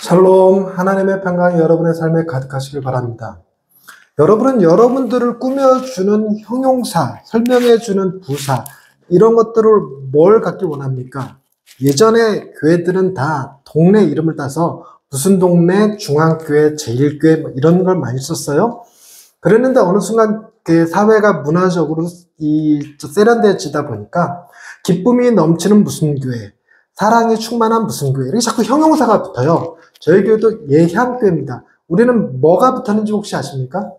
샬롬, 하나님의 평강이 여러분의 삶에 가득하시길 바랍니다. 여러분은 여러분들을 꾸며주는 형용사, 설명해주는 부사, 이런 것들을 뭘 갖길 원합니까? 예전에 교회들은 다 동네 이름을 따서 무슨 동네, 중앙교회, 제일교회 이런 걸 많이 썼어요. 그랬는데 어느 순간 그 사회가 문화적으로 세련되어지다 보니까 기쁨이 넘치는 무슨 교회, 사랑이 충만한 무슨 교회, 이렇게 자꾸 형용사가 붙어요. 저희 교회도 예향교회입니다. 우리는 뭐가 붙었는지 혹시 아십니까?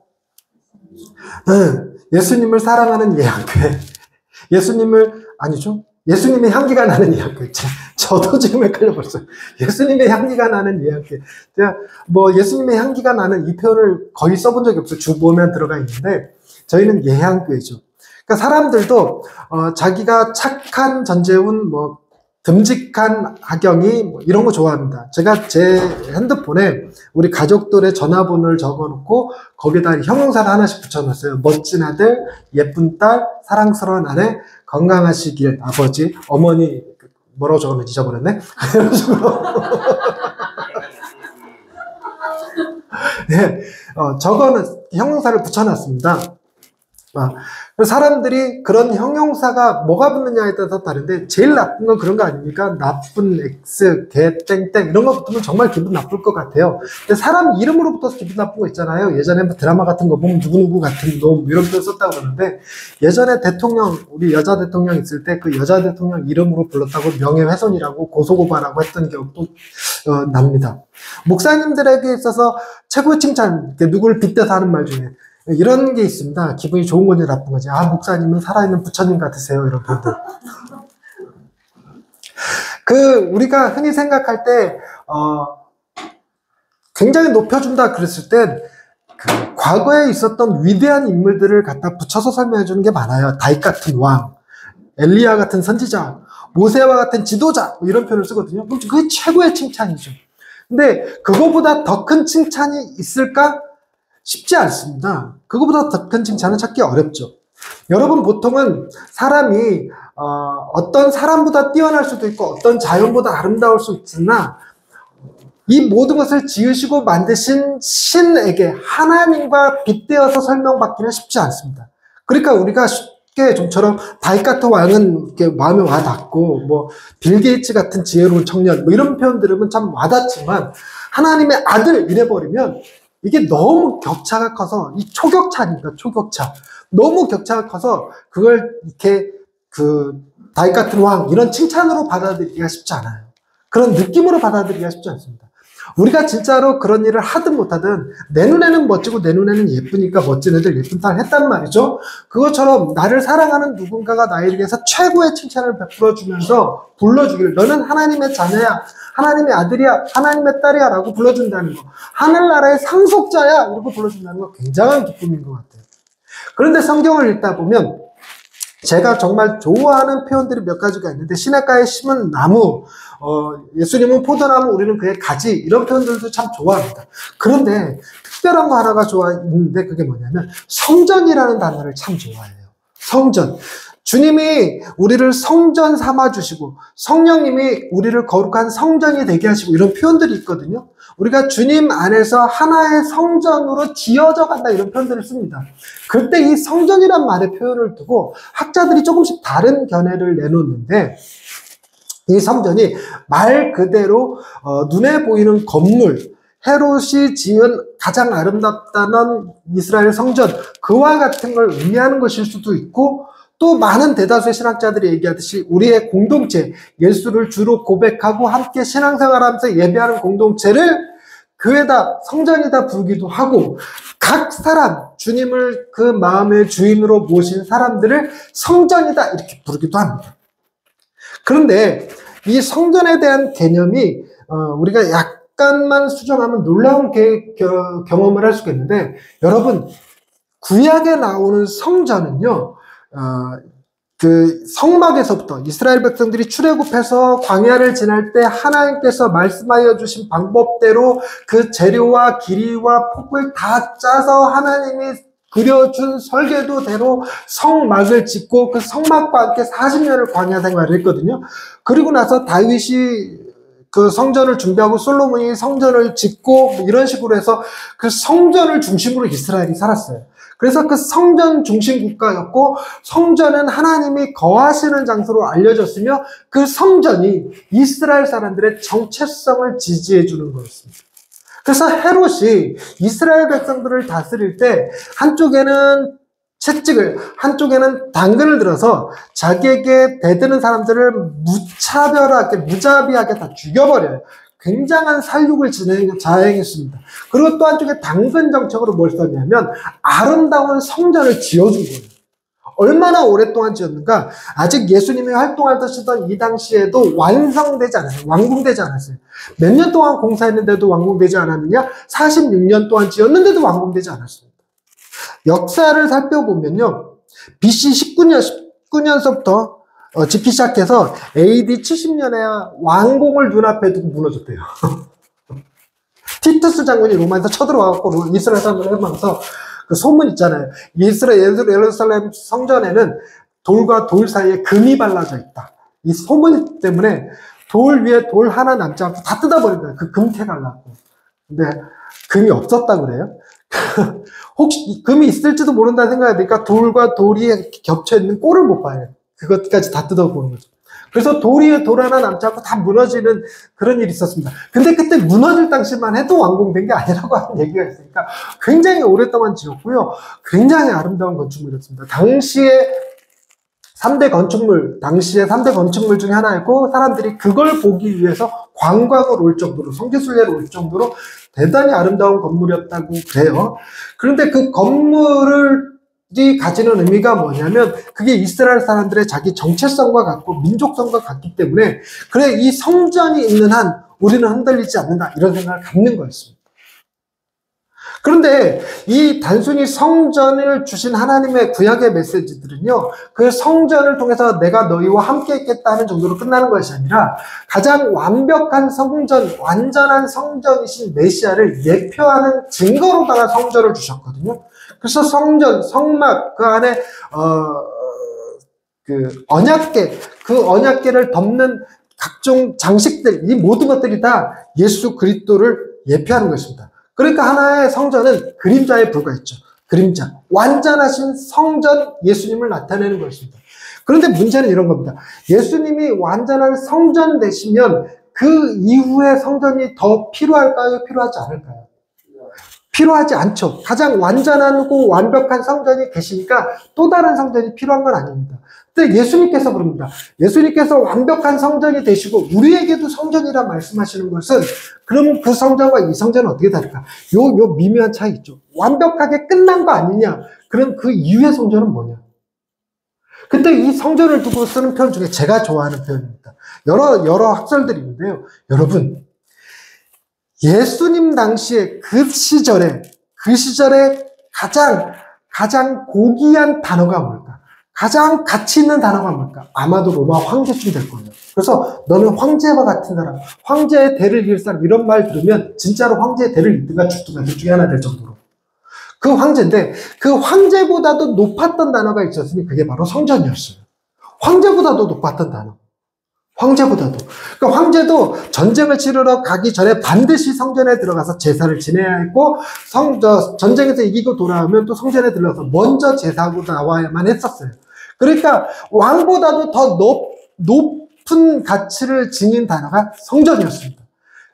예수님을 사랑하는 예향교회. 예수님의 향기가 나는 예향교회. 저도 지금 헷갈려 버렸어요. 예수님의 향기가 나는 예향교회. 제가 예수님의 향기가 나는 이 표현을 거의 써본 적이 없어요. 주보면 들어가 있는데, 저희는 예향교회죠. 그러니까 사람들도, 자기가 착한 전재훈, 듬직한 하경이 이런 거 좋아합니다. 제가 제 핸드폰에 우리 가족들의 전화번호를 적어놓고 거기다 형용사를 하나씩 붙여놨어요. 멋진 아들, 예쁜 딸, 사랑스러운 아내, 건강하시길 아버지, 어머니 뭐라고 적었는지 잊어버렸네. 이런 식으로 네, 적어는 형용사를 붙여놨습니다. 사람들이 그런 형용사가 뭐가 붙느냐에 따라서 다른데 제일 나쁜 건 그런 거 아닙니까? 나쁜 X, 개, 땡땡 이런 거 붙으면 정말 기분 나쁠 것 같아요. 근데 사람 이름으로 붙어서 기분 나쁜 거 있잖아요. 예전에 드라마 같은 거 보면 누구누구 같은 놈 이런 표현 썼다고 그러는데, 예전에 대통령, 우리 여자 대통령 있을 때 그 여자 대통령 이름으로 불렀다고 명예훼손이라고 고소고발하고 했던 기억도 납니다. 목사님들에게 있어서 최고의 칭찬, 누구를 빗대서 하는 말 중에 이런 게 있습니다. 기분이 좋은 건지 나쁜 건지. 목사님은 살아있는 부처님 같으세요. 이런 분들. 우리가 흔히 생각할 때, 굉장히 높여준다 그랬을 땐, 과거에 있었던 위대한 인물들을 갖다 붙여서 설명해 주는 게 많아요. 다윗 같은 왕, 엘리야 같은 선지자, 모세와 같은 지도자, 이런 표현을 쓰거든요. 그럼 그게 최고의 칭찬이죠. 근데 그거보다 더 큰 칭찬이 있을까? 쉽지 않습니다. 그거보다 더 큰 칭찬은 찾기 어렵죠. 여러분, 보통은 사람이 어떤 사람보다 뛰어날 수도 있고 어떤 자연보다 아름다울 수 있으나 이 모든 것을 지으시고 만드신 신에게, 하나님과 빗대어서 설명받기는 쉽지 않습니다. 그러니까 우리가 쉽게 좀처럼 다윗 같은 왕은 이렇게 마음에 와닿고, 빌 게이츠 같은 지혜로운 청년 이런 표현 들으면 참 와닿지만, 하나님의 아들 이래버리면 이게 너무 격차가 커서, 이 초격차니까, 초격차. 너무 격차가 커서, 그걸 이렇게, 다윗 같은 왕, 이런 칭찬으로 받아들이기가 쉽지 않아요. 그런 느낌으로 받아들이기가 쉽지 않습니다. 우리가 진짜로 그런 일을 하든 못하든, 내 눈에는 멋지고 내 눈에는 예쁘니까 멋진 애들, 예쁜 딸 했단 말이죠. 그것처럼 나를 사랑하는 누군가가 나에게 해서 최고의 칭찬을 베풀어주면서 불러주기를, 너는 하나님의 자녀야, 하나님의 아들이야, 하나님의 딸이야 라고 불러준다는 거, 하늘나라의 상속자야 이렇게 불러준다는 거 굉장한 기쁨인 것 같아요. 그런데 성경을 읽다 보면 제가 정말 좋아하는 표현들이 몇 가지가 있는데, 시냇가에 심은 나무, 예수님은 포도나무, 우리는 그의 가지, 이런 표현들도 참 좋아합니다. 그런데 특별한 거 하나가 있는데, 그게 뭐냐면 성전이라는 단어를 참 좋아해요. 성전. 주님이 우리를 성전 삼아주시고, 성령님이 우리를 거룩한 성전이 되게 하시고, 이런 표현들이 있거든요. 우리가 주님 안에서 하나의 성전으로 지어져 간다, 이런 표현들을 씁니다. 그때 이 성전이란 말의 표현을 두고 학자들이 조금씩 다른 견해를 내놓는데, 이 성전이 말 그대로 눈에 보이는 건물, 헤롯이 지은 가장 아름답다는 이스라엘 성전, 그와 같은 걸 의미하는 것일 수도 있고, 또 많은 대다수의 신학자들이 얘기하듯이 우리의 공동체, 예수를 주로 고백하고 함께 신앙생활하면서 예배하는 공동체를 교회다, 성전이다 부르기도 하고, 각 사람, 주님을 그 마음의 주인으로 모신 사람들을 성전이다 이렇게 부르기도 합니다. 그런데 이 성전에 대한 개념이 우리가 약간만 수정하면 놀라운 경험을 할 수가 있는데, 여러분, 구약에 나오는 성전은요, 성막에서부터 이스라엘 백성들이 출애굽해서 광야를 지날 때 하나님께서 말씀하여 주신 방법대로 그 재료와 길이와 폭을 다 짜서 하나님이 그려준 설계도대로 성막을 짓고 그 성막과 함께 40년을 광야 생활을 했거든요. 그리고 나서 다윗이 그 성전을 준비하고 솔로몬이 성전을 짓고 이런 식으로 해서 그 성전을 중심으로 이스라엘이 살았어요. 그래서 그 성전 중심 국가였고 성전은 하나님이 거하시는 장소로 알려졌으며 그 성전이 이스라엘 사람들의 정체성을 지지해 주는 거였습니다. 그래서 헤롯이 이스라엘 백성들을 다스릴 때 한쪽에는 채찍을, 한쪽에는 당근을 들어서 자기에게 대드는 사람들을 무차별하게, 무자비하게 다 죽여버려요. 굉장한 살육을 자행했습니다. 그리고 또 한쪽에 당근 정책으로 뭘 썼냐면 아름다운 성전을 지어준 거예요. 얼마나 오랫동안 지었는가? 아직 예수님이 활동하시던 이 당시에도 완성되지 않았어요. 완공되지 않았어요. 몇 년 동안 공사했는데도 완공되지 않았느냐? 46년 동안 지었는데도 완공되지 않았습니다. 역사를 살펴보면요. BC 19년서부터 짓기 시작해서 AD 70년에 완공을 눈앞에 두고 무너졌대요. 티투스 장군이 로마에서 쳐들어와서 이스라엘 사람을 해방해서 그 소문 있잖아요. 예루살렘 성전에는 돌과 돌 사이에 금이 발라져 있다. 이 소문 때문에 돌 위에 돌 하나 남지 않고 다 뜯어버린 거예요. 그 금태 갈라고. 근데 금이 없었다 그래요. 혹시 금이 있을지도 모른다는 생각이 드니까 돌과 돌이 겹쳐있는 꼴을 못 봐요. 그것까지 다 뜯어보는 거죠. 그래서 돌 위에 돌 하나 남지 않고 다 무너지는 그런 일이 있었습니다. 근데 그때 무너질 당시만 해도 완공된 게 아니라고 하는 얘기가 있으니까 굉장히 오랫동안 지었고요. 굉장히 아름다운 건축물이었습니다. 당시에 3대 건축물 중에 하나였고 사람들이 그걸 보기 위해서 관광을 올 정도로 성지순례를 올 정도로 대단히 아름다운 건물이었다고 그래요. 그런데 그 건물이 가지는 의미가 뭐냐면 그게 이스라엘 사람들의 자기 정체성과 같고 민족성과 같기 때문에 그래 이 성전이 있는 한 우리는 흔들리지 않는다 이런 생각을 갖는 거였습니다. 그런데 이 단순히 성전을 주신 하나님의 구약의 메시지들은요, 그 성전을 통해서 내가 너희와 함께 있겠다 하는 정도로 끝나는 것이 아니라 가장 완벽한 성전, 완전한 성전이신 메시아를 예표하는 증거로다가 성전을 주셨거든요. 그래서 성전, 성막, 그 안에 그 언약궤, 그 언약궤를 덮는 각종 장식들, 이 모든 것들이 다 예수 그리스도를 예표하는 것입니다. 그러니까 하나의 성전은 그림자에 불과했죠. 그림자. 완전하신 성전 예수님을 나타내는 것입니다. 그런데 문제는 이런 겁니다. 예수님이 완전한 성전 되시면 그 이후에 성전이 더 필요할까요? 필요하지 않을까요? 필요하지 않죠. 가장 완전하고 완벽한 성전이 계시니까 또 다른 성전이 필요한 건 아닙니다. 근데 예수님께서 그럽니다. 예수님께서 완벽한 성전이 되시고 우리에게도 성전이라 말씀하시는 것은 그럼 그 성전과 이 성전은 어떻게 다를까? 요 미묘한 차이 있죠. 완벽하게 끝난 거 아니냐? 그럼 그 이후의 성전은 뭐냐? 근데 이 성전을 두고 쓰는 표현 중에 제가 좋아하는 표현입니다. 여러 학설들이 있는데요. 여러분, 예수님 당시에 그 시절에 가장 고귀한 단어가 뭘까? 가장 가치 있는 단어가 뭘까? 아마도 로마 황제쯤 될 거예요. 그래서 너는 황제와 같은 사람, 황제의 대를 이을 사람 이런 말 들으면 진짜로 황제의 대를 잇든가 죽든가 둘 중에 하나 될 정도로 그 황제인데 그 황제보다도 높았던 단어가 있었으니 그게 바로 성전이었어요. 황제보다도 높았던 단어. 황제보다도. 그러니까 황제도 전쟁을 치르러 가기 전에 반드시 성전에 들어가서 제사를 지내야 했고, 전쟁에서 이기고 돌아오면 또 성전에 들러서 먼저 제사하고 나와야만 했었어요. 그러니까 왕보다도 더 높은 가치를 지닌 단어가 성전이었습니다.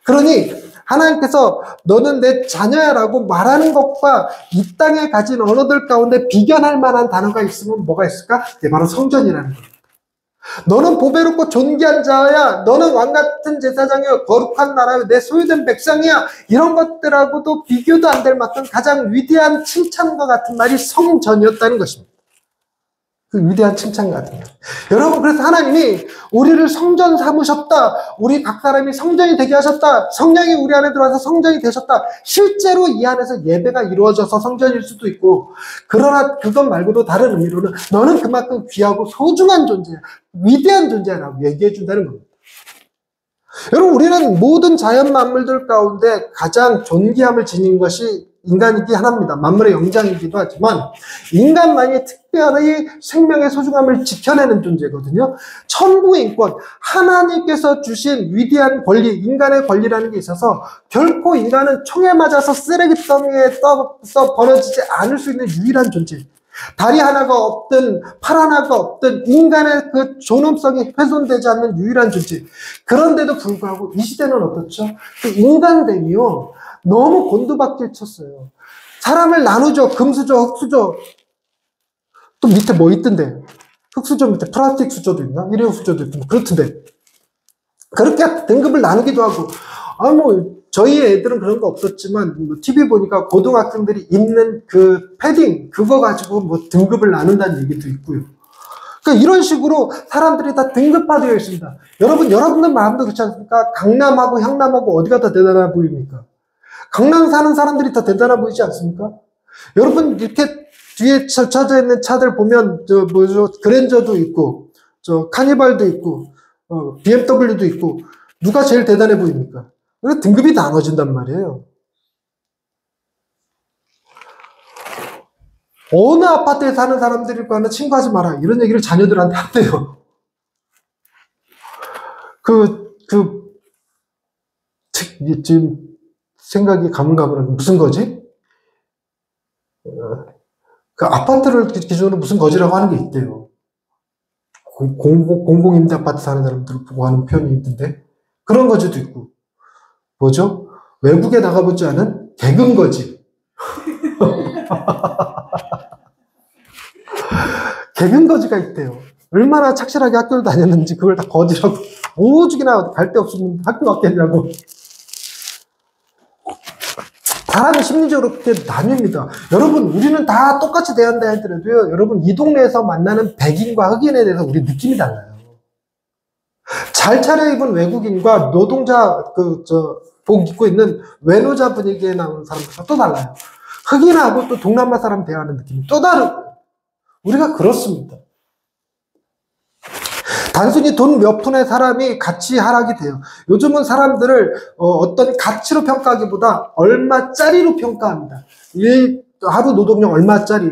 그러니 하나님께서 너는 내 자녀야 라고 말하는 것과 이 땅에 가진 언어들 가운데 비견할 만한 단어가 있으면 뭐가 있을까? 그게 바로 성전이라는 거예요. 너는 보배롭고 존귀한 자야. 너는 왕같은 제사장이여. 거룩한 나라여. 내 소유된 백성이야. 이런 것들하고도 비교도 안 될 만큼 가장 위대한 칭찬과 같은 말이 성전이었다는 것입니다. 그 위대한 칭찬 같은 거. 여러분, 그래서 하나님이 우리를 성전 삼으셨다. 우리 각 사람이 성전이 되게 하셨다. 성령이 우리 안에 들어와서 성전이 되셨다. 실제로 이 안에서 예배가 이루어져서 성전일 수도 있고, 그러나 그것 말고도 다른 의미로는 너는 그만큼 귀하고 소중한 존재야. 위대한 존재라고 얘기해 준다는 겁니다. 여러분, 우리는 모든 자연 만물들 가운데 가장 존귀함을 지닌 것이 인간이기 하나입니다. 만물의 영장이기도 하지만 인간만이 특별히 생명의 소중함을 지켜내는 존재거든요. 천부의 인권, 하나님께서 주신 위대한 권리, 인간의 권리라는 게 있어서 결코 인간은 총에 맞아서 쓰레기더미에 떠 버려지지 않을 수 있는 유일한 존재. 다리 하나가 없든 팔 하나가 없든 인간의 그 존엄성이 훼손되지 않는 유일한 존재. 그런데도 불구하고 이 시대는 어떻죠? 그 인간됨이요 너무 곤두박질 쳤어요. 사람을 나누죠. 금수저, 흑수저. 또 밑에 뭐 있던데? 흑수저 밑에 플라스틱 수저도 있나? 일회용 수저도 있고 뭐 그렇던데. 그렇게 등급을 나누기도 하고. 저희 애들은 그런 거 없었지만, TV 보니까 고등학생들이 입는 그 패딩, 그거 가지고 뭐 등급을 나눈다는 얘기도 있고요. 그러니까 이런 식으로 사람들이 다 등급화되어 있습니다. 여러분들 마음도 그렇지 않습니까? 강남하고 향남하고 어디가 더 대단해 보입니까? 강남 사는 사람들이 더 대단해 보이지 않습니까? 여러분, 이렇게 뒤에 쳐져 있는 차들 보면, 그랜저도 있고, 카니발도 있고, BMW도 있고, 누가 제일 대단해 보입니까? 그래서 등급이 나눠진단 말이에요. 어느 아파트에 사는 사람들과는 친구하지 마라. 이런 얘기를 자녀들한테 한대요. 지금 생각이 가물가물한 무슨 거지? 그 아파트를 기준으로 무슨 거지라고 하는 게 있대요. 공공임대 아파트 사는 사람들을 보고 하는 표현이 있던데. 그런 거지도 있고. 뭐죠? 외국에 나가보지 않은 개근거지. 개근거지가 있대요. 얼마나 착실하게 학교를 다녔는지 그걸 다 거지라고. 오죽이나 갈 데 없으면 학교 갔겠냐고. 사람이 심리적으로 그렇게 나뉩니다. 여러분, 우리는 다 똑같이 대한다 하더라도요, 여러분, 이 동네에서 만나는 백인과 흑인에 대해서 우리 느낌이 달라요. 잘 차려입은 외국인과 노동자, 복 입고 있는 외노자 분위기에 나오는 사람들과 또 달라요. 흑인하고 또 동남아 사람 대하는 느낌이 또 다르고. 우리가 그렇습니다. 단순히 돈 몇 푼의 사람이 가치 하락이 돼요. 요즘은 사람들을 어떤 가치로 평가하기보다 얼마짜리로 평가합니다. 하루 노동력 얼마짜리,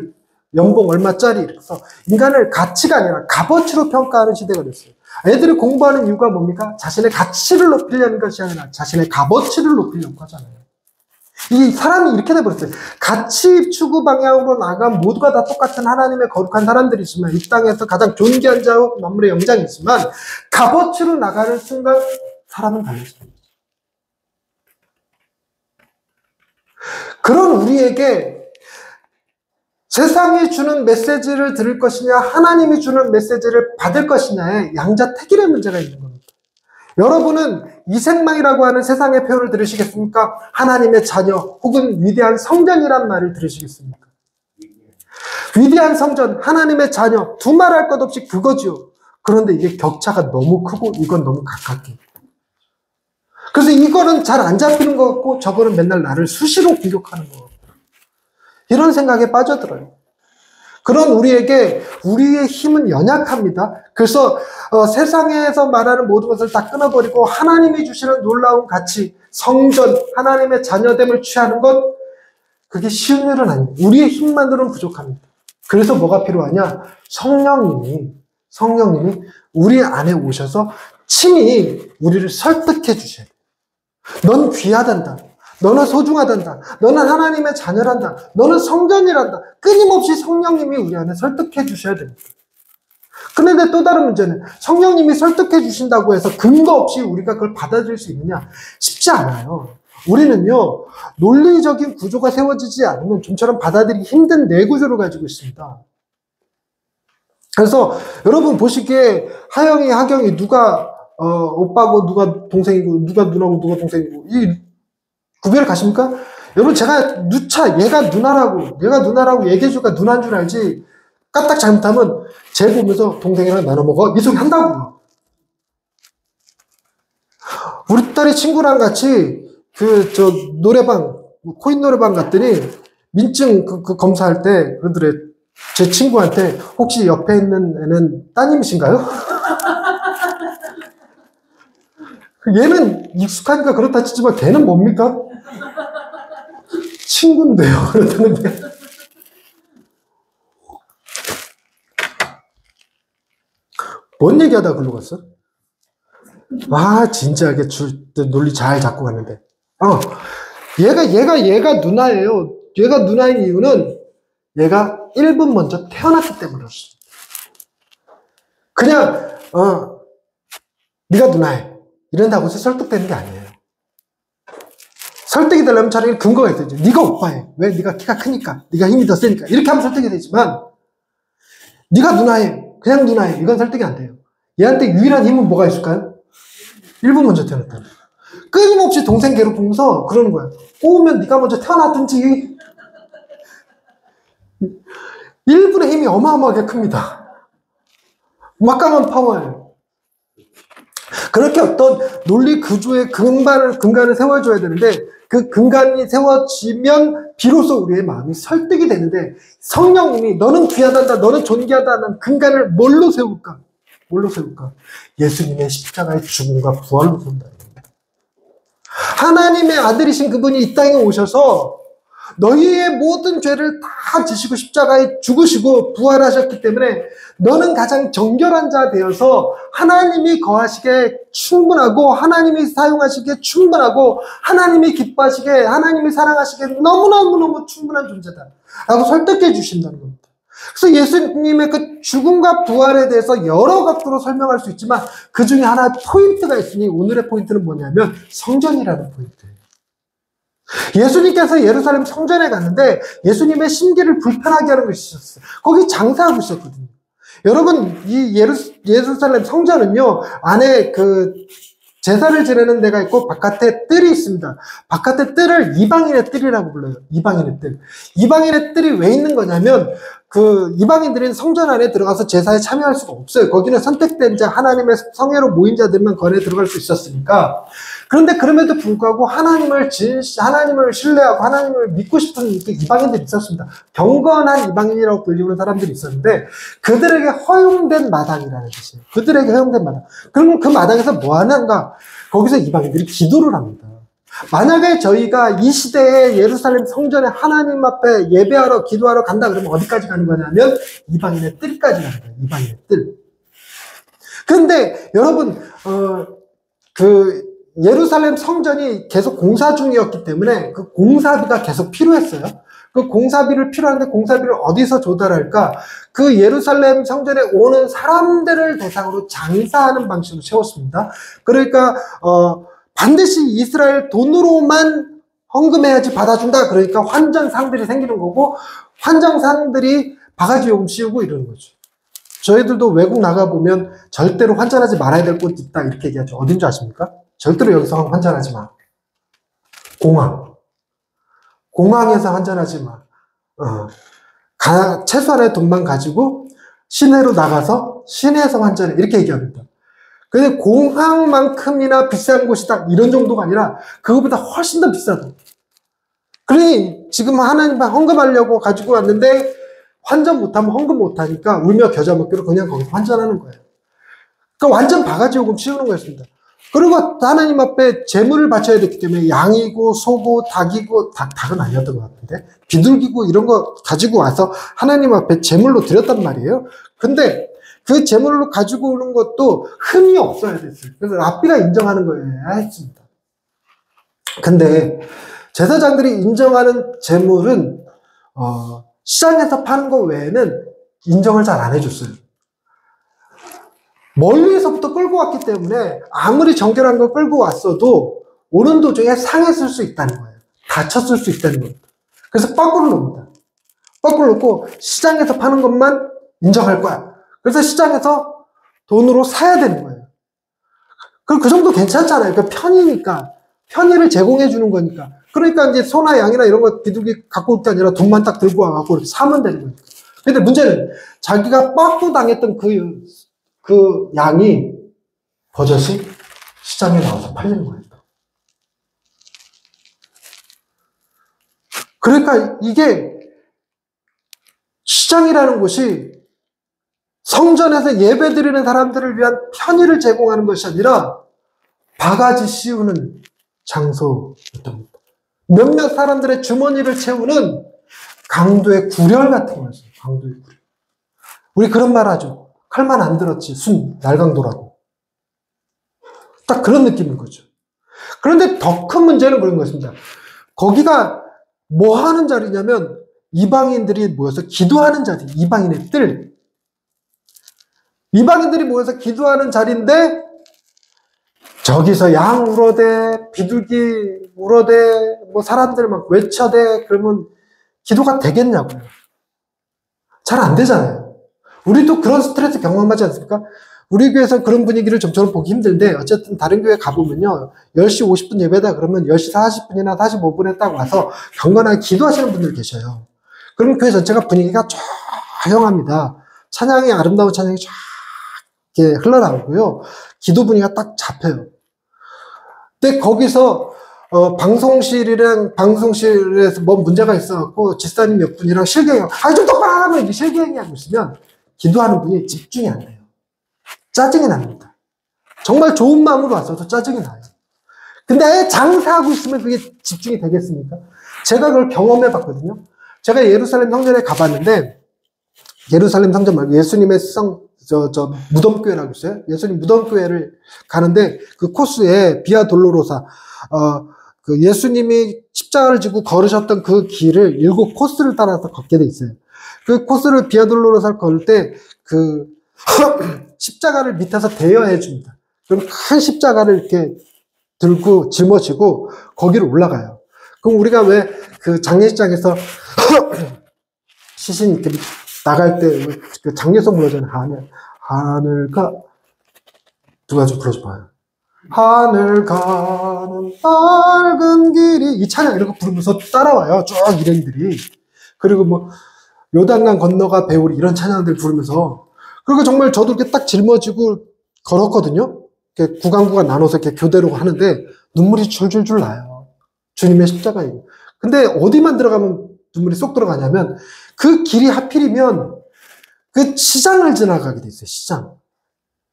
연봉 얼마짜리. 그래서 인간을 가치가 아니라 값어치로 평가하는 시대가 됐어요. 애들이 공부하는 이유가 뭡니까? 자신의 가치를 높이려는 것이 아니라 자신의 값어치를 높이려고 하잖아요. 이 사람이 이렇게 돼버렸어요. 가치 추구 방향으로 나가면 모두가 다 똑같은 하나님의 거룩한 사람들이지만, 이 땅에서 가장 존귀한 자요 만물의 영장이지만, 값어치로 나가는 순간 사람은 달라집니다. 그런 우리에게 세상이 주는 메시지를 들을 것이냐, 하나님이 주는 메시지를 받을 것이냐의 양자택일의 문제가 있는 겁니다. 여러분은 이생망이라고 하는 세상의 표현을 들으시겠습니까? 하나님의 자녀 혹은 위대한 성전이란 말을 들으시겠습니까? 위대한 성전, 하나님의 자녀, 두말할 것 없이 그거죠. 그런데 이게 격차가 너무 크고 이건 너무 가깝게. 그래서 이거는 잘 안 잡히는 것 같고 저거는 맨날 나를 수시로 공격하는 것 같고, 이런 생각에 빠져들어요. 그런 우리에게 우리의 힘은 연약합니다. 그래서 세상에서 말하는 모든 것을 다 끊어버리고 하나님이 주시는 놀라운 가치, 성전, 하나님의 자녀됨을 취하는 것, 그게 쉬운 일은 아니에요. 우리의 힘만으로는 부족합니다. 그래서 뭐가 필요하냐? 성령님이 우리 안에 오셔서 친히 우리를 설득해 주셔야 돼요. 넌 귀하단다. 너는 소중하단다. 너는 하나님의 자녀란다. 너는 성전이란다. 끊임없이 성령님이 우리 안에 설득해 주셔야 됩니다. 그런데 또 다른 문제는 성령님이 설득해 주신다고 해서 근거 없이 우리가 그걸 받아들일 수 있느냐? 쉽지 않아요. 우리는요, 논리적인 구조가 세워지지 않으면 좀처럼 받아들이기 힘든 내구조를 가지고 있습니다. 그래서 여러분 보시기에 하영이, 하경이 누가 오빠고 누가 동생이고 누가 누나고 누가 동생이고 이 구별 가십니까? 여러분, 제가 누차 얘가 누나라고 얘기해주니까 누나인 줄 알지, 까딱 잘못하면 쟤 보면서 동생이랑 나눠 먹어 이 소리 한다고요. 우리 딸이 친구랑 같이 노래방, 코인 노래방 갔더니 민증 그 검사할 때 그러더래. 제 친구한테 혹시 옆에 있는 애는 따님이신가요? 얘는 익숙하니까 그렇다 치지만 걔는 뭡니까? 친구인데요. 그러는데. 뭔 얘기하다 글로 갔어? 아, 진짜 이게 논리 잘 잡고 갔는데. 얘가 누나예요. 얘가 누나인 이유는 얘가 1분 먼저 태어났기 때문이었어. 그냥, 네가 누나해. 이런다고 해서 설득되는 게 아니에요. 설득이 되려면 차라리 근거가 있어야지. 네가 오빠해. 왜? 네가 키가 크니까. 네가 힘이 더 세니까. 이렇게 하면 설득이 되지만, 네가 누나해. 그냥 누나해. 이건 설득이 안 돼요. 얘한테 유일한 힘은 뭐가 있을까요? 1분 먼저 태어났다. 끊임없이 동생 괴롭히면서 그러는 거야. 꼬우면 네가 먼저 태어났든지. 1분의 힘이 어마어마하게 큽니다. 막강한 파워예요. 그렇게 어떤 논리 구조의 근간을 세워줘야 되는데, 그 근간이 세워지면 비로소 우리의 마음이 설득이 되는데, 성령님이 너는 귀하단다, 너는 존귀하다는 근간을 뭘로 세울까? 예수님의 십자가의 죽음과 부활로 세운다. 하나님의 아들이신 그분이 이 땅에 오셔서 너희의 모든 죄를 다 지시고 십자가에 죽으시고 부활하셨기 때문에 너는 가장 정결한 자 되어서 하나님이 거하시기에 충분하고, 하나님이 사용하시기에 충분하고, 하나님이 기뻐하시기에, 하나님이 사랑하시기에 너무너무너무 충분한 존재다 라고 설득해 주신다는 겁니다. 그래서 예수님의 그 죽음과 부활에 대해서 여러 각도로 설명할 수 있지만 그 중에 하나의 포인트가 있으니, 오늘의 포인트는 뭐냐면 성전이라는 포인트예요. 예수님께서 예루살렘 성전에 갔는데 예수님의 심기를 불편하게 하는 것이 있었어요. 거기 장사하고 있었거든요. 여러분, 이 예루살렘 성전은요, 안에 그 제사를 지내는 데가 있고 바깥에 뜰이 있습니다. 바깥에 뜰을 이방인의 뜰이라고 불러요. 이방인의 뜰. 이방인의 뜰이 왜 있는 거냐면, 그 이방인들은 성전 안에 들어가서 제사에 참여할 수가 없어요. 거기는 선택된 자, 하나님의 성회로 모인 자들만 거기에 들어갈 수 있었으니까. 그런데 그럼에도 불구하고 하나님을 신뢰하고 하나님을 믿고 싶은 이방인들이 있었습니다. 경건한 이방인이라고 불리는 사람들이 있었는데, 그들에게 허용된 마당이라는 뜻이에요. 그들에게 허용된 마당. 그러면 그 마당에서 뭐 하는가? 거기서 이방인들이 기도를 합니다. 만약에 저희가 이 시대에 예루살렘 성전에 하나님 앞에 예배하러 기도하러 간다 그러면 어디까지 가는 거냐면 이방인의 뜰까지 가는 거예요. 이방인의 뜰. 그런데 여러분, 그 예루살렘 성전이 계속 공사 중이었기 때문에 그 공사비가 계속 필요했어요. 그 공사비를 필요한데 공사비를 어디서 조달할까? 그 예루살렘 성전에 오는 사람들을 대상으로 장사하는 방식으로 세웠습니다. 그러니까 반드시 이스라엘 돈으로만 헌금해야지 받아준다. 그러니까 환전상들이 생기는 거고, 환전상들이 바가지 요금 씌우고 이러는 거죠. 저희들도 외국 나가보면 절대로 환전하지 말아야 될 곳 있다 이렇게 얘기하죠. 어딘지 아십니까? 절대로 여기서 환전하지 마. 공항에서 환전하지 마. 최소한의 돈만 가지고 시내로 나가서 시내에서 환전해. 이렇게 얘기합니다. 근데 공항만큼이나 비싼 곳이다 이런 정도가 아니라 그거보다 훨씬 더 비싸다. 그러니 지금 하나님 헌금하려고 가지고 왔는데 환전 못하면 헌금 못하니까 울며 겨자 먹기로 그냥 거기서 환전하는 거예요. 그러니까 완전 바가지 요금 치우는 거였습니다. 그리고 하나님 앞에 제물을 바쳐야 됐기 때문에 양이고 소고 닭이고, 닭은 아니었던 것 같은데 비둘기고 이런 거 가지고 와서 하나님 앞에 제물로 드렸단 말이에요. 근데 그 제물로 가지고 오는 것도 흠이 없어야 됐어요. 그래서 랍비가 인정하는 거예요. 했습니다. 근데 제사장들이 인정하는 제물은 시장에서 파는 거 외에는 인정을 잘 안 해줬어요. 멀리에서부터 끌고 왔기 때문에 아무리 정결한 걸 끌고 왔어도 오는 도중에 상했을 수 있다는 거예요. 다쳤을 수 있다는 겁니다. 그래서 거꾸로 놓습니다. 거꾸로 놓고 시장에서 파는 것만 인정할 거야. 그래서 시장에서 돈으로 사야 되는 거예요. 그럼 그 정도 괜찮잖아요. 그 편의니까. 편의를 제공해 주는 거니까. 그러니까 이제 소나 양이나 이런 거 비둘기 갖고 올 게 아니라 돈만 딱 들고 와갖고 이렇게 사면 되는 거니까. 근데 문제는 자기가 빡고 당했던 그 양이 버젓이 시장에 나와서 팔리는 거예요. 그러니까 이게 시장이라는 곳이 성전에서 예배드리는 사람들을 위한 편의를 제공하는 것이 아니라 바가지 씌우는 장소였던 겁니다. 몇몇 사람들의 주머니를 채우는 강도의 구렬 같은 거였어요. 강도의 구렬. 우리 그런 말 하죠. 칼만 안 들었지 순 날강도라고. 딱 그런 느낌인 거죠. 그런데 더 큰 문제는 그런 것입니다. 거기가 뭐 하는 자리냐면 이방인들이 모여서 기도하는 자리, 이방인의 뜰. 이방인들이 모여서 기도하는 자리인데 저기서 양 울어대, 비둘기 울어대, 뭐 사람들 막 외쳐대, 그러면 기도가 되겠냐고요. 잘 안 되잖아요. 우리도 그런 스트레스 경험하지 않습니까? 우리 교회에서 그런 분위기를 좀처럼 보기 힘든데 어쨌든 다른 교회 가보면요. 10시 50분 예배다 그러면 10시 40분이나 45분에 딱 와서 경건하게 기도하시는 분들 계셔요. 그럼 교회 전체가 분위기가 조용합니다. 찬양이 아름다운 찬양이 쫙 이렇게 흘러나오고요. 기도 분위기가 딱 잡혀요. 근데 거기서 방송실에서 뭐 문제가 있어갖고 집사님 몇 분이랑 실갱이 좀 똑바로 하면 이게 실갱이 하고 있으면 기도하는 분이 집중이 안 돼요. 짜증이 납니다. 정말 좋은 마음으로 왔어도 짜증이 나요. 근데 장사하고 있으면 그게 집중이 되겠습니까? 제가 그걸 경험해 봤거든요. 제가 예루살렘 성전에 가봤는데, 예루살렘 성전 말고 예수님의 무덤교회라고 있어요. 예수님 무덤교회를 가는데, 그 코스에 비아 돌로로사, 그 예수님이 십자가를 지고 걸으셨던 그 길을 7코스를 따라서 걷게 돼 있어요. 그 코스를 비아 돌로로사를 걸을 때, 십자가를 밑에서 대여해 줍니다. 그럼 큰 십자가를 이렇게 들고 짊어지고 거기로 올라가요. 그럼 우리가 왜 그 장례식장에서 시신 이렇게 나갈 때 그 장례송 부르잖아요. 하늘가 누가 좀 불러줘봐요. 하늘 가는 밝은 길이 이 찬양 이런 거 부르면서 따라와요. 쭉 일행들이. 그리고 뭐 요단강 건너가 배우리 이런 찬양들 부르면서 그리고 정말 저도 이렇게 딱 짊어지고 걸었거든요. 이렇게 구간 나눠서 이렇게 교대로 하는데 눈물이 줄줄줄 나요. 주님의 십자가이고. 근데 어디만 들어가면 눈물이 쏙 들어가냐면 그 길이 하필이면 그 시장을 지나가게 돼 있어요. 시장.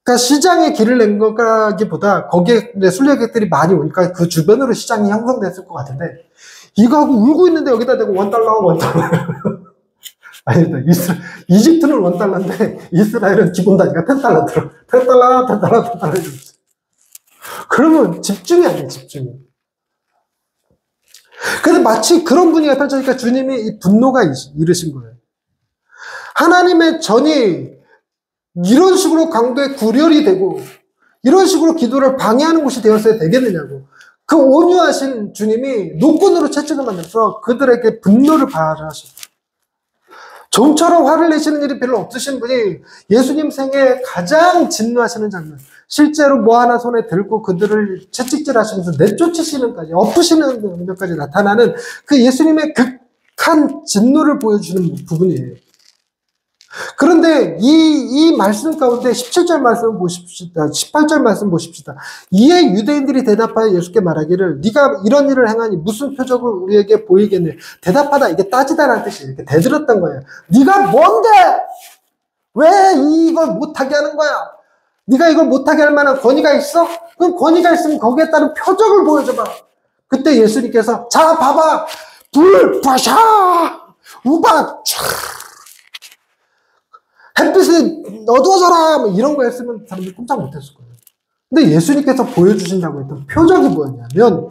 그러니까 시장에 길을 낸 거기보다 거기에 순례객들이 많이 오니까 그 주변으로 시장이 형성됐을 것 같은데 이거 하고 울고 있는데 여기다 대고 $1. 아니다. 이집트는 $1인데 이스라엘은 기본 단위가 $10 들어. $10. 그러면 집중이 아니에요, 집중이. 근데 마치 그런 분위기가 펼쳐지니까 주님이 이 분노가 이르신 거예요. 하나님의 전이 이런 식으로 강도의 구렬이 되고 이런 식으로 기도를 방해하는 곳이 되었어야 되겠느냐고. 그 온유하신 주님이 노건으로 채찍을 만들어서 그들에게 분노를 발하셨어요. 좀처럼 화를 내시는 일이 별로 없으신 분이 예수님 생에 가장 진노하시는 장면, 실제로 뭐 하나 손에 들고 그들을 채찍질 하시면서 내쫓으시는까지, 엎으시는 장면까지 나타나는 그 예수님의 극한 진노를 보여주는 부분이에요. 그런데 이 말씀 가운데 17절 말씀 보십시다. 18절 말씀 보십시다. 이에 유대인들이 대답하여 예수께 말하기를 네가 이런 일을 행하니 무슨 표적을 우리에게 보이겠느냐. 대답하다 이게 따지다라는 뜻이 이렇게 대들었던 거예요. 네가 뭔데? 왜 이걸 못하게 하는 거야? 네가 이걸 못하게 할 만한 권위가 있어? 그럼 권위가 있으면 거기에 따른 표적을 보여줘봐. 그때 예수님께서 자 봐봐. 불 파샤 우박 촤 햇빛이 어두워져라! 뭐 이런 거 했으면 사람들이 꼼짝 못했을 거예요. 근데 예수님께서 보여주신다고 했던 표적이 뭐였냐면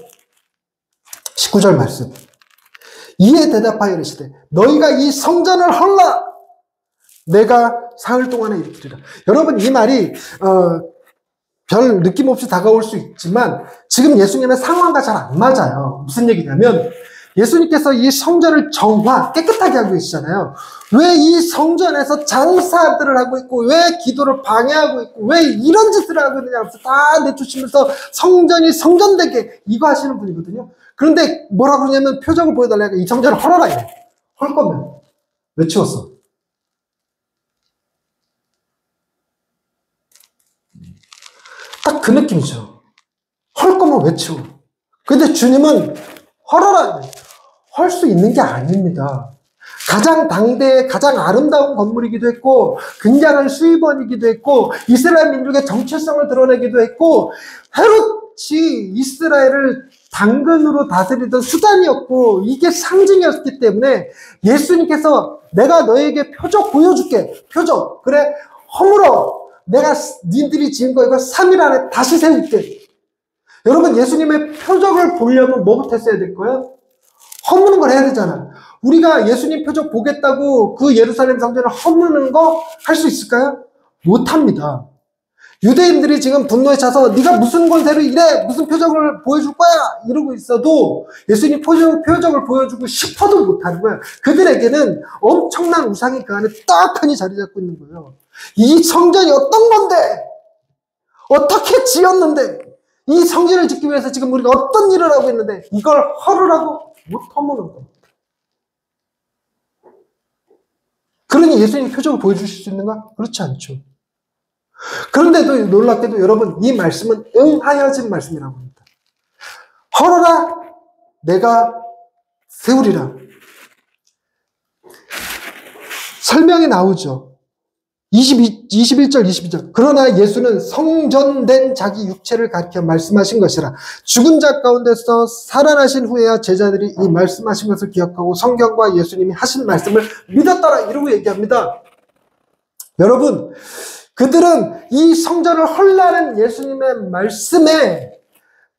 19절 말씀. 이에 대답하여 이르시되 너희가 이 성전을 헐라! 내가 사흘 동안에 일으키리라. 여러분 이 말이 별 느낌 없이 다가올 수 있지만 지금 예수님의 상황과 잘 안 맞아요. 무슨 얘기냐면 예수님께서 이 성전을 깨끗하게 하고 계시잖아요. 왜 이 성전에서 장사들을 하고 있고, 왜 기도를 방해하고 있고, 왜 이런 짓을 하고 있느냐 하면서 다 내쫓으면서 성전이 성전되게 이거 하시는 분이거든요. 그런데 뭐라고 그러냐면 표적을 보여달라니까 이 성전을 헐어라 이래. 헐 거면 왜 치웠어? 딱 그 느낌이죠. 헐 거면 왜 치워? 근데 주님은 헐어라. 할 수 있는 게 아닙니다. 가장 당대의 가장 아름다운 건물이기도 했고 굉장한 수입원이기도 했고 이스라엘 민족의 정체성을 드러내기도 했고 헤롯이 이스라엘을 당근으로 다스리던 수단이었고 이게 상징이었기 때문에 예수님께서 내가 너에게 표적 보여줄게. 표적. 그래 허물어. 내가 니들이 지은 거 이거 3일 안에 다시 세울게. 여러분 예수님의 표적을 보려면 뭐부터 했어야 될 거예요? 허무는 걸 해야 되잖아. 우리가 예수님 표적 보겠다고 그 예루살렘 성전을 허무는 거 할 수 있을까요? 못합니다. 유대인들이 지금 분노에 차서 네가 무슨 권세로 이래? 무슨 표적을 보여줄 거야? 이러고 있어도 예수님 표적을 보여주고 싶어도 못하는 거예요. 그들에게는 엄청난 우상이 그 안에 떡하니 자리 잡고 있는 거예요. 이 성전이 어떤 건데? 어떻게 지었는데? 이 성전을 짓기 위해서 지금 우리가 어떤 일을 하고 있는데 이걸 허르라고 못 허무는 겁니다. 그러니 예수님 표적을 보여주실 수 있는가? 그렇지 않죠. 그런데도 놀랍게도 여러분 이 말씀은 응하여진 말씀이라고 합니다. 허러라 내가 세우리라. 설명이 나오죠. 21절 22절 그러나 예수는 성전된 자기 육체를 가리켜 말씀하신 것이라. 죽은 자 가운데서 살아나신 후에야 제자들이 이 말씀하신 것을 기억하고 성경과 예수님이 하신 말씀을 믿었더라 이러고 얘기합니다. 여러분 그들은 이 성전을 헐라는 예수님의 말씀에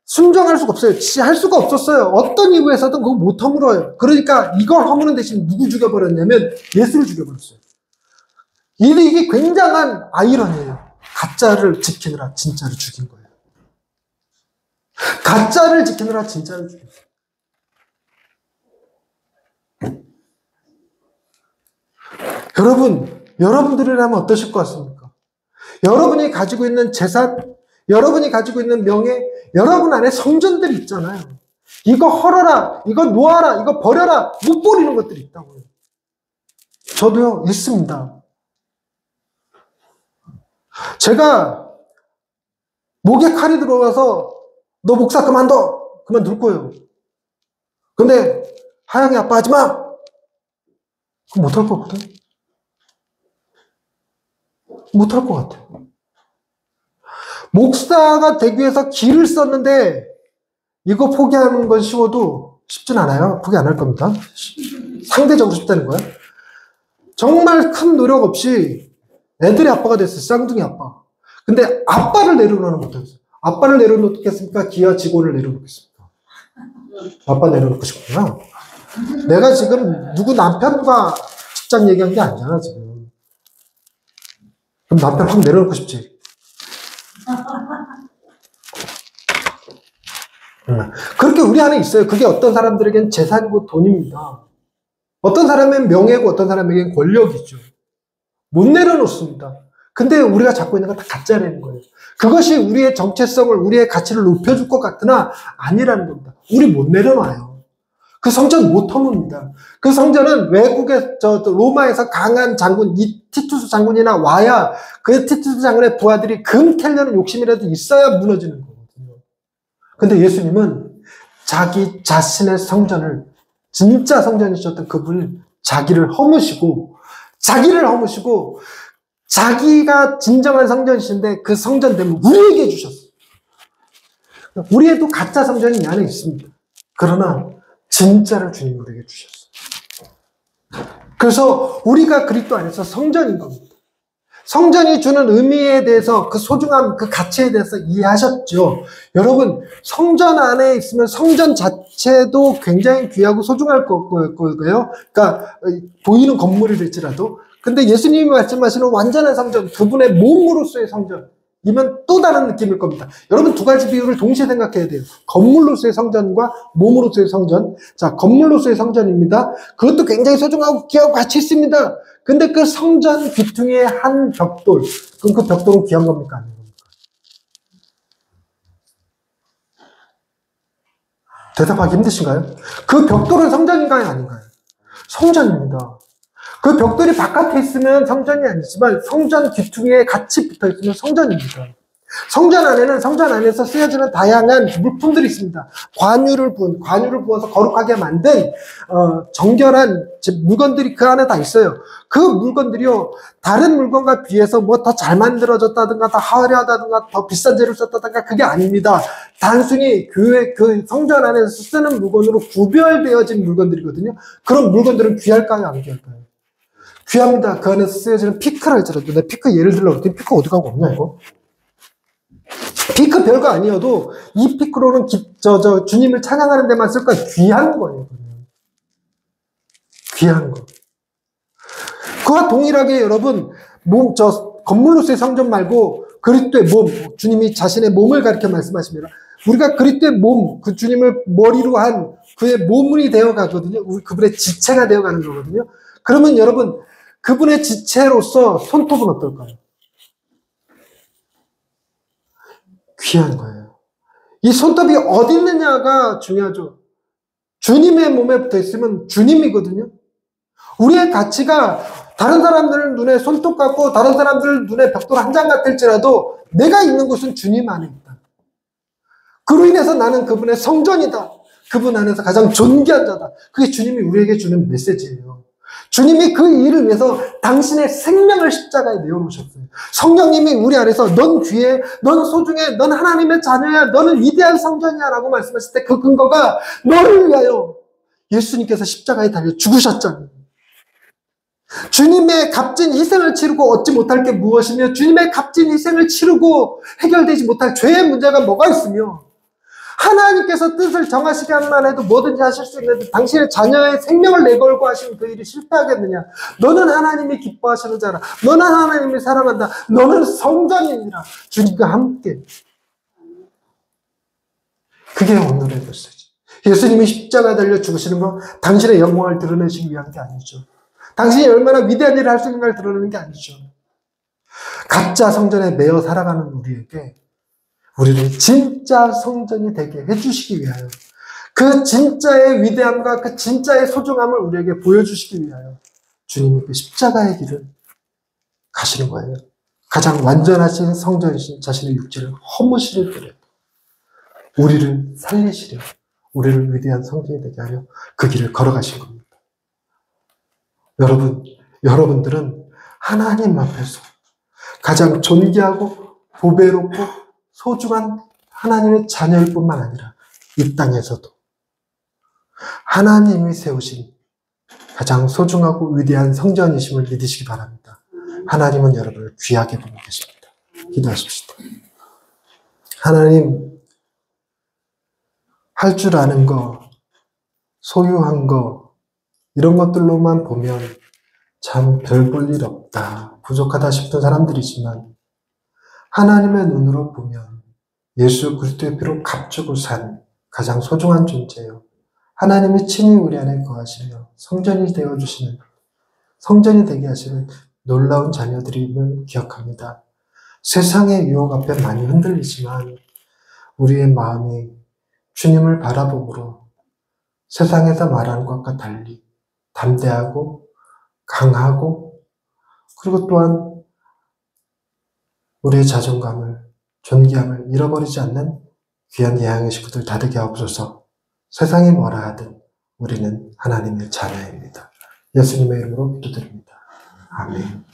순종할 수가 없어요. 할 수가 없었어요. 어떤 이유에서든 그거 못 허물어요. 그러니까 이걸 허무는 대신 누구 죽여버렸냐면 예수를 죽여버렸어요. 이게 굉장한 아이러니예요. 가짜를 지키느라 진짜를 죽인 거예요. 가짜를 지키느라 진짜를 죽였어요. 여러분들이라면 어떠실 것 같습니까? 여러분이 가지고 있는 재산, 여러분이 가지고 있는 명예, 여러분 안에 성전들이 있잖아요. 이거 헐어라, 이거 놓아라, 이거 버려라, 못 버리는 것들이 있다고요. 저도요, 있습니다. 제가 목에 칼이 들어와서 너 목사 그만둘 거예요. 근데 하영이 아빠 하지 마! 그럼 못할 거거든. 못할 것 같아요. 목사가 되기 위해서 길을 썼는데 이거 포기하는 건 쉬워도 쉽진 않아요. 포기 안 할 겁니다. 상대적으로 쉽다는 거야. 정말 큰 노력 없이 애들의 아빠가 됐어요. 쌍둥이 아빠. 근데 아빠를 내려놓는 못하겠어요. 아빠를 내려놓겠습니까? 기아 직원을 내려놓겠습니까? 아빠 내려놓고 싶구나. 내가 지금 누구 남편과 직장 얘기한 게 아니잖아 지금. 그럼 남편 확 내려놓고 싶지. 그렇게 우리 안에 있어요. 그게 어떤 사람들에겐 재산이고 돈입니다. 어떤 사람은 명예고 어떤 사람에겐 권력이죠. 못 내려놓습니다. 근데 우리가 잡고 있는 건 다 가짜라는 거예요. 그것이 우리의 정체성을, 우리의 가치를 높여줄 것 같으나 아니라는 겁니다. 우리 못 내려놔요. 그 성전 못 허뭅니다. 그 성전은 외국의 로마에서 강한 장군, 이 티투스 장군이나 와야 그 티투스 장군의 부하들이 금 캐려는 욕심이라도 있어야 무너지는 거거든요. 근데 예수님은 자기 자신의 성전을, 진짜 성전이셨던 그분을 자기를 허무시고 자기가 진정한 성전이신데 그 성전됨을 우리에게 주셨어요. 우리에도 가짜 성전이 이 안에 있습니다. 그러나 진짜를 주님 우리에게 주셨어요. 그래서 우리가 그리스도 안에서 성전인 겁니다. 성전이 주는 의미에 대해서 그 소중함, 그 가치에 대해서 이해하셨죠? 여러분, 성전 안에 있으면 성전 자체도 굉장히 귀하고 소중할 거고요. 그러니까 보이는 건물이랄지라도. 근데 예수님이 말씀하시는 완전한 성전, 그분의 몸으로서의 성전이면 또 다른 느낌일 겁니다. 여러분 두 가지 비유를 동시에 생각해야 돼요. 건물로서의 성전과 몸으로서의 성전. 자, 건물로서의 성전입니다. 그것도 굉장히 소중하고 귀하고 가치 있습니다. 근데 그 성전 귀퉁이의 한 벽돌, 그럼 그 벽돌은 귀한 겁니까? 아닌 겁니까? 대답하기 힘드신가요? 그 벽돌은 성전인가요? 아닌가요? 성전입니다. 그 벽돌이 바깥에 있으면 성전이 아니지만 성전 귀퉁이에 같이 붙어 있으면 성전입니다. 성전 안에는 성전 안에서 쓰여지는 다양한 물품들이 있습니다. 관유를 부어서 거룩하게 만든 정결한 물건들이 그 안에 다 있어요. 그 물건들이요, 다른 물건과 비해서 뭐 더 잘 만들어졌다든가 더 화려하다든가 더 비싼 재료를 썼다든가 그게 아닙니다. 단순히 그 성전 안에서 쓰는 물건으로 구별되어진 물건들이거든요. 그런 물건들은 귀할까요, 안 귀할까요? 귀합니다. 그 안에서 쓰여지는 피크라 할지라도. 내가 피크 예를 들려고 그랬더니 피크 어디 가고 없냐 이거? 피크 별거 아니어도 이 피크로는 주님을 찬양하는 데만 쓸 거야. 귀한 거예요. 귀한 거. 그와 동일하게 여러분, 건물로서의 성전 말고 그리스도의 몸, 주님이 자신의 몸을 가리켜 말씀하십니다. 우리가 그리스도의 몸, 그 주님을 머리로 한 그의 몸이 되어 가거든요. 그분의 지체가 되어 가는 거거든요. 그러면 여러분, 그분의 지체로서 손톱은 어떨까요? 귀한 거예요. 이 손톱이 어디 있느냐가 중요하죠. 주님의 몸에 붙어 있으면 주님이거든요. 우리의 가치가 다른 사람들 눈에 손톱 같고 다른 사람들 눈에 벽돌 한 장 같을지라도 내가 있는 곳은 주님 안에 있다. 그로 인해서 나는 그분의 성전이다. 그분 안에서 가장 존귀한 자다. 그게 주님이 우리에게 주는 메시지예요. 주님이 그 일을 위해서 당신의 생명을 십자가에 내어놓으셨어요. 성령님이 우리 안에서 넌 귀해, 넌 소중해, 넌 하나님의 자녀야, 너는 위대한 성전이야 라고 말씀하실 때 그 근거가 너를 위하여 예수님께서 십자가에 달려 죽으셨잖아요. 주님의 값진 희생을 치르고 얻지 못할 게 무엇이며 주님의 값진 희생을 치르고 해결되지 못할 죄의 문제가 뭐가 있으며 하나님께서 뜻을 정하시기만 해도 뭐든지 하실 수 있는데 당신의 자녀의 생명을 내걸고 하시는 그 일이 실패하겠느냐. 너는 하나님이 기뻐하시는 자라. 너는 하나님이 사랑한다. 너는 성전이니라. 주님과 함께. 그게 오늘의 메시지. 예수님이 십자가에 달려 죽으시는 건 당신의 영광을 드러내시기 위한 게 아니죠. 당신이 얼마나 위대한 일을 할 수 있는가를 드러내는 게 아니죠. 가짜 성전에 매여 살아가는 우리에게 우리를 진짜 성전이 되게 해주시기 위하여 그 진짜의 위대함과 그 진짜의 소중함을 우리에게 보여주시기 위하여 주님이 그 십자가의 길을 가시는 거예요. 가장 완전하신 성전이신 자신의 육체를 허무시려 우리를 살리시려 우리를 위대한 성전이 되게 하려 그 길을 걸어가신 겁니다. 여러분들은 하나님 앞에서 가장 존귀하고 보배롭고 소중한 하나님의 자녀일 뿐만 아니라 이 땅에서도 하나님이 세우신 가장 소중하고 위대한 성전이심을 믿으시기 바랍니다. 하나님은 여러분을 귀하게 보고 계십니다. 기도하십시다. 하나님, 할 줄 아는 거, 소유한 거, 이런 것들로만 보면 참 별 볼 일 없다, 부족하다 싶은 사람들이지만 하나님의 눈으로 보면 예수 그리스도의 피로 값주고 산 가장 소중한 존재요. 하나님이 친히 우리 안에 거하시며 성전이 되어주시는, 성전이 되게 하시는 놀라운 자녀들임을 기억합니다. 세상의 유혹 앞에 많이 흔들리지만 우리의 마음이 주님을 바라보므로 세상에서 말하는 것과 달리 담대하고 강하고 그리고 또한 우리의 자존감을, 존귀함을 잃어버리지 않는 귀한 예양의 식구들 다 되게 하옵소서. 세상이 뭐라 하든 우리는 하나님의 자녀입니다. 예수님의 이름으로 기도드립니다. 아멘.